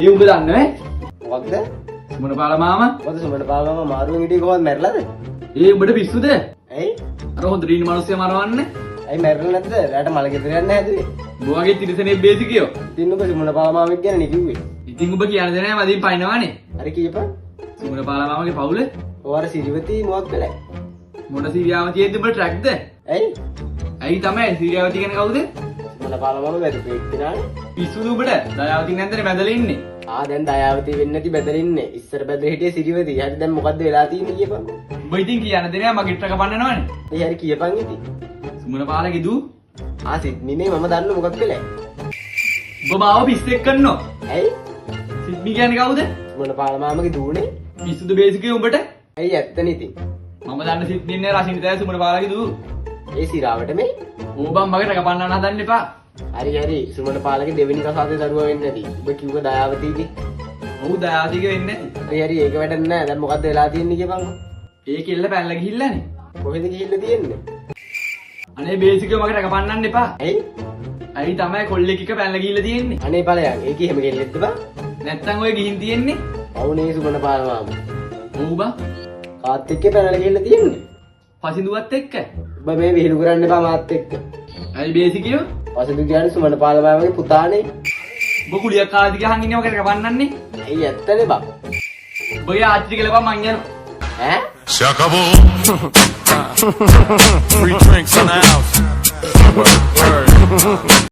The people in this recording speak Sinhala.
ඒ උඹ දන්නේ මොකක්ද? සුමන පාල මාමා මොකද සුමන පාලම මාරුවෙන් හිටියේ කොහොමද මැරලාද? ඒ උඹට පිස්සුද ඇයි? අර හොඳට ඉන්න මිනිස්සු මරවන්නේ ඇයි මැරෙන්නේ නැද්ද? රැට මල ගෙදර යන්න හැදුවේ. බෝවගේ තිරසනේ බේසිකියෝ ඉතින් ඔබ සුමන පාලමාවෙක් ගැන නේ කිව්වේ. ඉතින් ඔබ කියන්න දෙන්නේ නැහැ මදින් පයින්නවානේ හරි කියපන්. සුමන පාල මාමගේ පවුල ඔයාර සිරිවති මොකක් කළේ? මොන සීරියාවතියෙද්ද උඹ ට්‍රැක්ද ඇයි? ඇයි තමයි සීරියාවති කියන්නේ කවුද සුමන පාලමාව වැදපු එක්කෙනානේ. පිස්සුද උඹට දයාවතින් නැන්දනේ බැදලා ඉන්නේ ආ දැන් දයාවති වෙන්නේ නැති බැදලා ඉන්නේ. ඉස්සර බැදලා හිටියේ සිරිවති. හරි දැන් මොකද්ද වෙලා තියෙන්නේ කියපන්. උඹ ඉතින් කියන්න දෙන්නේ මගේ ට්‍රක පන්නනවනේ ඒ හරි කියපන් ඉතින්. සුමන පාලගේ දූ ආ සිත්මිනේ මම දන්න මොකක් කළේ? උඹ මාව පිස්සෙක් කරනෝ ඇයි? සිද්මි කියන්නේ කවුද සුමන පාලමාමගේ දූනේ. පිස්සුද බේසිකියෝ උඹට ඇයි ඇත්තනේ ඉතින්. මම දන්න සිද්මින්නේ රසිනිතය සුමන පාලගේ දූ ඒ සිරාවට මේ ඕබම් මගේ ටක පන්නන්න හදන්න එපා හරි හරි සුමන පාලගේ දෙවෙනි කසාදේ දරුවා වෙන්නේ නැති. ඔබ කිව්ව දයාවතීගේ. ඔව් දයාවතිගේ වෙන්නේ නැති හරි හරි ඒක වැඩක් නෑ. දැන් මොකද්ද වෙලා තියෙන්නේ කියපන්. ඒ කෙල්ල පැනලා ගිහිල්ලානේ කොහෙද ගිහිල්ලා තියෙන්නේ? අනේ බේසිකියෝ මගේ ටක පන්නන්න එපා ඇයි? ඇයි තමයි කොල්ලෙක් එක පැනලා ගිහිල්ලා තියෙන්නේ අනේ ඵලයන් ඒකේ හැම කෙල්ලෙක්ද බං? නැත්තම් ඔය ගිහින් තියෙන්නේ අවුනේ සුමන පාලමාම. ඔව් බා කාත් එක්ක පැනලා ගිහිල්ලා තියෙන්නේ. පසින්දුවත් එක්ක ඔබ මේ විහිළු කරන්න එපා මාත් එක්ක. ඇයි බේසිකියෝ පසුදු කියන්නේ සුමන පාලමාමගේ පුතානේ. ඔබ කුලියක් කාලා දිගහන් ඉන්නේ මගේ ටක පන්නන්නේ ඇයි ඇත්තනේ බං? ඔබගේ ආච්චි කියලා බං මං යනවා ඈ? Se acabó. Free drinks in the house. Word, word.